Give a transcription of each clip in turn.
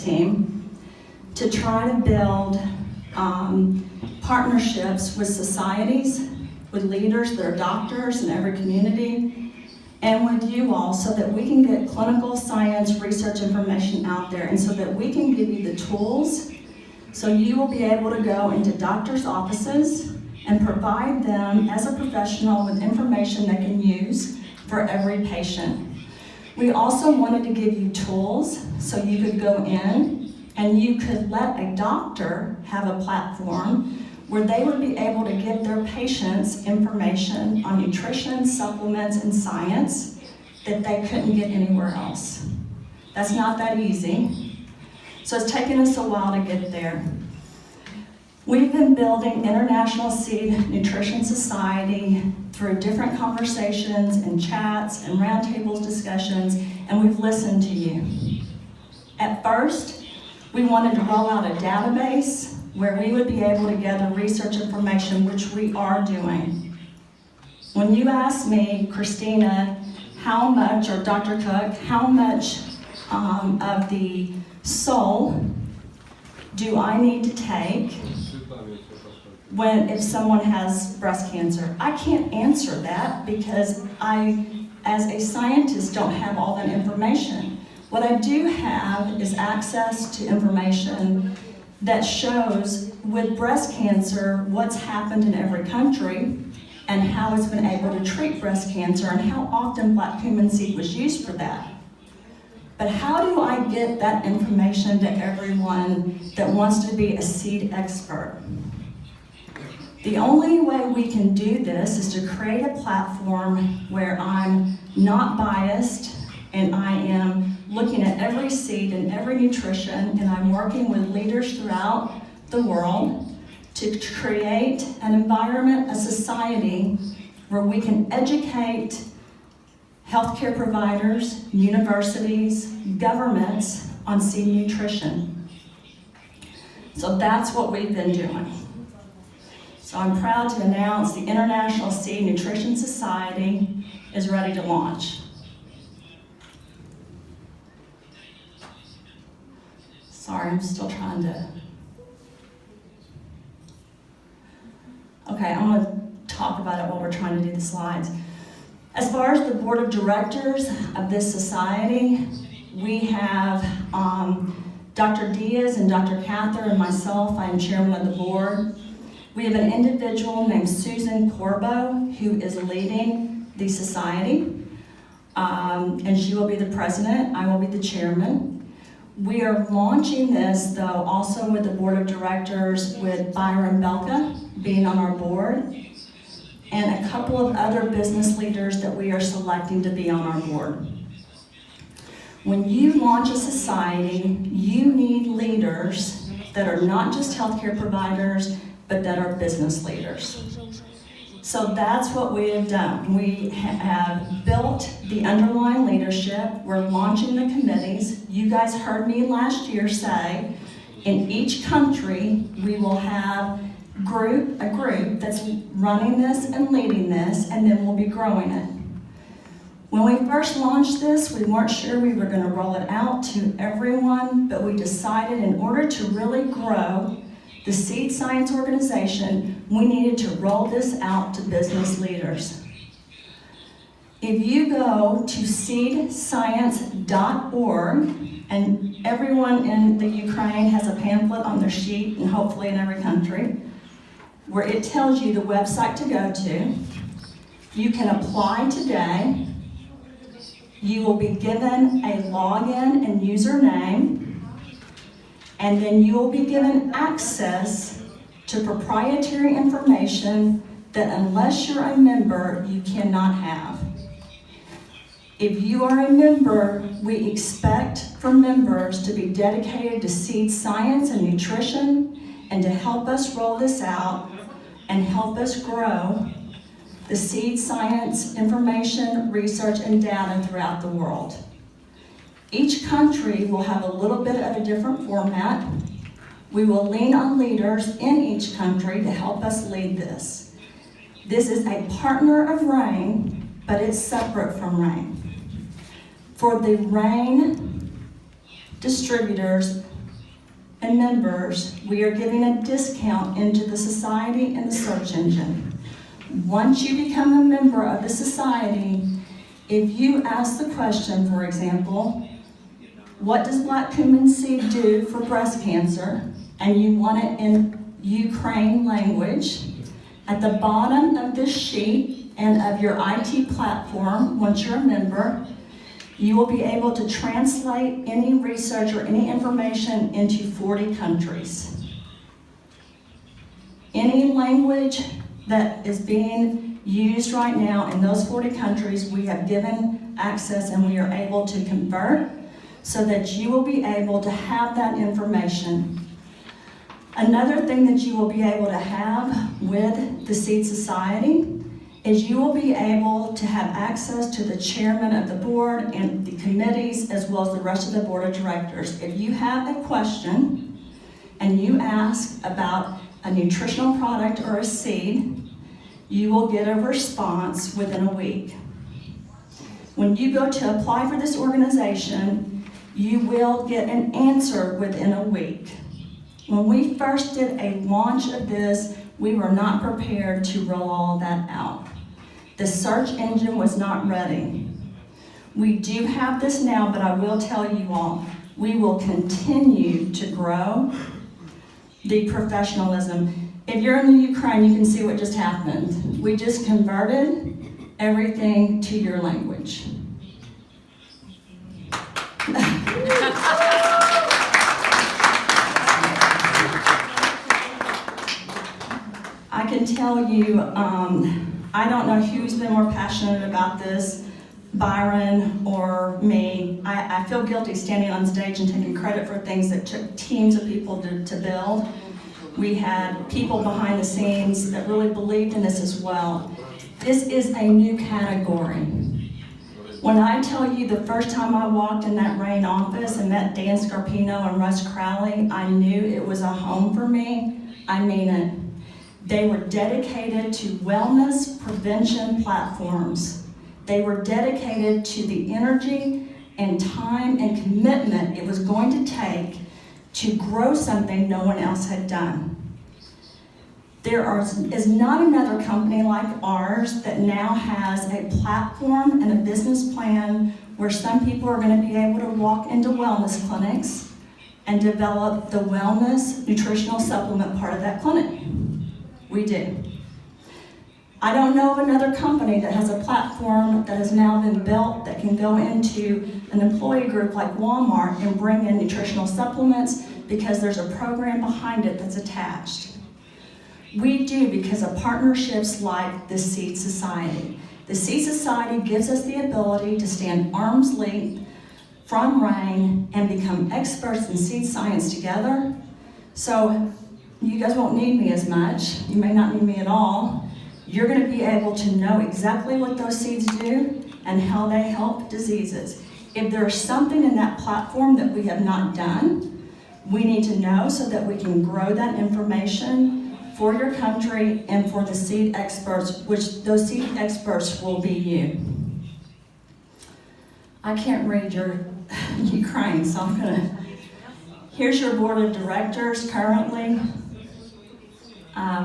team to try to build partnerships with societies, with leaders that are doctors in every community, and with you all, so that we can get clinical science research information out there, and so that we can give you the tools so you will be able to go into doctors' offices and provide them as a professional with information they can use for every patient. We also wanted to give you tools so you could go in and you could let a doctor have a platform where they would be able to give their patients information on nutrition, supplements, and science that they couldn't get anywhere else. That's not that easy. So it's taken us a while to get there. We've been building International Seed Nutrition Society through different conversations and chats and roundtables discussions, and we've listened to you. At first, we wanted to roll out a database where we would be able to gather research information, which we are doing. When you ask me, Christina, how much, or Dr. Cook, how much of the soul do I need to take if someone has breast cancer? I can't answer that because I, as a scientist, don't have all that information. What I do have is access to information that shows with breast cancer what's happened in every country and how it's been able to treat breast cancer and how often black cumin seed was used for that. But how do I get that information to everyone that wants to be a seed expert? The only way we can do this is to create a platform where I'm not biased and I am looking at every seed and every nutrition, and I'm working with leaders throughout the world to create an environment, a society where we can educate healthcare providers, universities, governments on seed nutrition. So that's what we've been doing. So I'm proud to announce the International Seed Nutrition Society is ready to launch. Sorry, I'm still trying to. Okay, I'm gonna talk about it while we're trying to do the slides. As far as the board of directors of this society, we have Dr. Diaz and Dr. Cather and myself. I am chairman of the board. We have an individual named Susan Corbo who is leading the society, and she will be the president. I will be the chairman. We are launching this, though, also with the board of directors, with Byron Belka being on our board, and a couple of other business leaders that we are selecting to be on our board. When you launch a society, you need leaders that are not just healthcare providers, but that are business leaders. So that's what we have done. We have built the underlying leadership. We're launching the committees. You guys heard me last year say, in each country, we will have a group that's running this and leading this, and then we'll be growing it. When we first launched this, we weren't sure we were going to roll it out to everyone, but we decided in order to really grow the Seed Science Organization, we needed to roll this out to business leaders. If you go to seedscience.org, and everyone in the Ukraine has a pamphlet on their sheet, and hopefully in every country, where it tells you the website to go to. You can apply today. You will be given a login and username, and then you will be given access to proprietary information that unless you're a member, you cannot have. If you are a member, we expect for members to be dedicated to seed science and nutrition and to help us roll this out and help us grow the seed science information, research, and data throughout the world. Each country will have a little bit of a different format. We will lean on leaders in each country to help us lead this. This is a partner of RAIN, but it's separate from RAIN. For the RAIN distributors, and members, we are giving a discount into the society and the search engine. Once you become a member of the society, if you ask the question, for example, what does black cumin seed do for breast cancer, and you want it in Ukraine language, at the bottom of this sheet and of your IT platform, once you're a member, you will be able to translate any research or any information into 40 countries. Any language that is being used right now in those 40 countries, we have given access and we are able to convert so that you will be able to have that information. Another thing that you will be able to have with the Seed Society is you will be able to have access to the chairman of the board and the committees as well as the rest of the board of directors. If you have a question and you ask about a nutritional product or a seed, you will get a response within a week. When you go to apply for this organization, you will get an answer within a week. When we first did a launch of this, we were not prepared to roll all that out. The search engine was not ready. We do have this now, but I will tell you all, we will continue to grow the professionalism. If you're in the Ukraine, you can see what just happened. We just converted everything to your language. I can tell you, I don't know who's been more passionate about this, Byron or me. I feel guilty standing on stage and taking credit for things that took teams of people to build. We had people behind the scenes that really believed in this as well. This is a new category. When I tell you the first time I walked in that Rain office and met Dan Scarpino and Russ Crowley, I knew it was a home for me. I mean it. They were dedicated to wellness prevention platforms. They were dedicated to the energy and time and commitment it was going to take to grow something no one else had done. There is not another company like ours that now has a platform and a business plan where some people are going to be able to walk into wellness clinics and develop the wellness nutritional supplement part of that clinic. We do. I don't know of another company that has a platform that has now been built that can go into an employee group like Walmart and bring in nutritional supplements because there's a program behind it that's attached. We do because of partnerships like the Seed Society. The Seed Society gives us the ability to stand arm's length from Rain and become experts in seed science together. So you guys won't need me as much. You may not need me at all. You're going to be able to know exactly what those seeds do and how they help diseases. If there's something in that platform that we have not done, we need to know so that we can grow that information for your country and for the seed experts, which those seed experts will be you. I can't read your Ukraine, so I'm gonna. Here's your board of directors currently.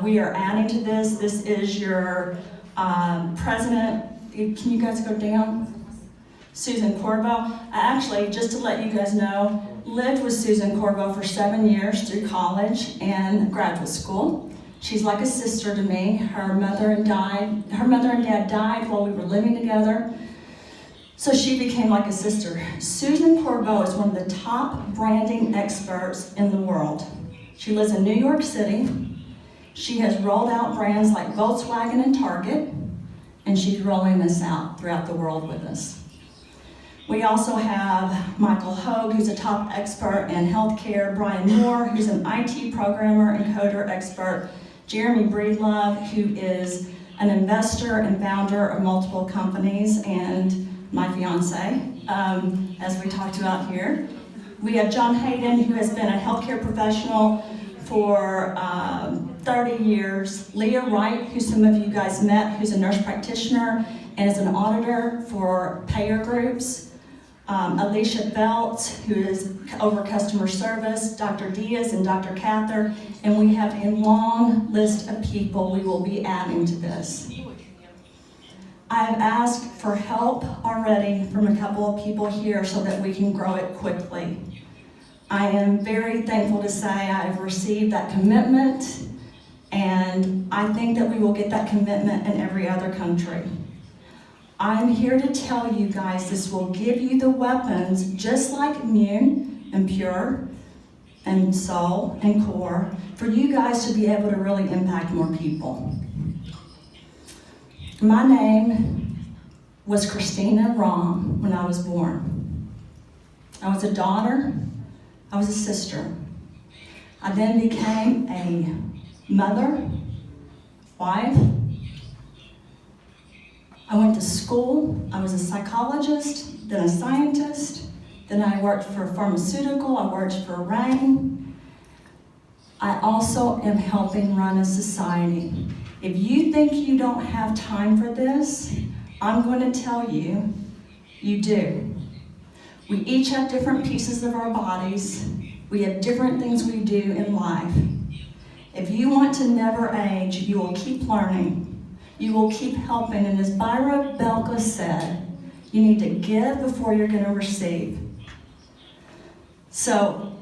We are adding to this. This is your president. Can you guys go down? Susan Corbo. Actually, just to let you guys know, lived with Susan Corbo for 7 years through college and graduate school. She's like a sister to me. Her mother and dad died while we were living together. So she became like a sister. Susan Corbo is one of the top branding experts in the world. She lives in New York City. She has rolled out brands like Volkswagen and Target, and she's rolling this out throughout the world with us. We also have Michael Hogue, who's a top expert in healthcare, Brian Moore, who's an IT programmer and coder expert, Jeremy Breedlove, who is an investor and founder of multiple companies, and my fiance, as we talked about here. We have John Hayden, who has been a healthcare professional for 30 years. Leah Wright, who some of you guys met, who's a nurse practitioner and is an auditor for payer groups. Alicia Belts, who is over customer service, Dr. Diaz and Dr. Cather, and we have a long list of people we will be adding to this. I have asked for help already from a couple of people here so that we can grow it quickly. I am very thankful to say I have received that commitment, and I think that we will get that commitment in every other country. I'm here to tell you guys this will give you the weapons, just like Immune and Pure and Soul and Core, for you guys to be able to really impact more people. My name was Christina Rom when I was born. I was a daughter, I was a sister. I then became a mother, wife. I went to school, I was a psychologist, then a scientist, then I worked for a pharmaceutical, I worked for RAIN. I also am helping run a society. If you think you don't have time for this, I'm going to tell you, you do. We each have different pieces of our bodies. We have different things we do in life. If you want to never age, you will keep learning. You will keep helping, and as Byra Belka said, you need to give before you're going to receive. So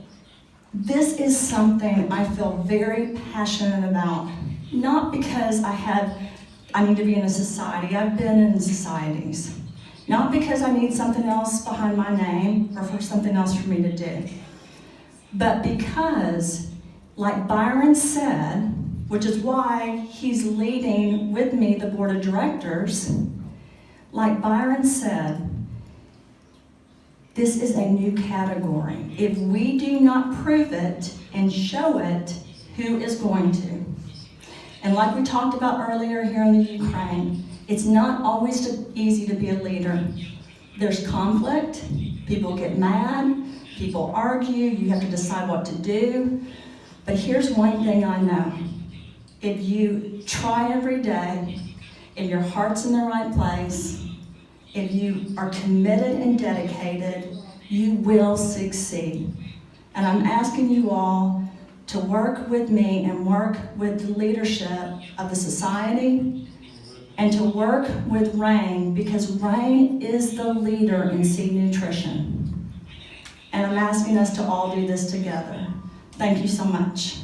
this is something I feel very passionate about, not because I need to be in a society. I've been in societies. Not because I need something else behind my name or for something else for me to do, but because, like Byron said, which is why he's leading with me the board of directors. Like Byron said, this is a new category. If we do not prove it and show it, who is going to? And like we talked about earlier here in the Ukraine, it's not always easy to be a leader. There's conflict, people get mad, people argue, you have to decide what to do. But here's one thing I know. If you try every day, and your heart's in the right place, if you are committed and dedicated, you will succeed. And I'm asking you all to work with me and work with the leadership of the society and to work with RAIN, because RAIN is the leader in seed nutrition. And I'm asking us to all do this together. Thank you so much.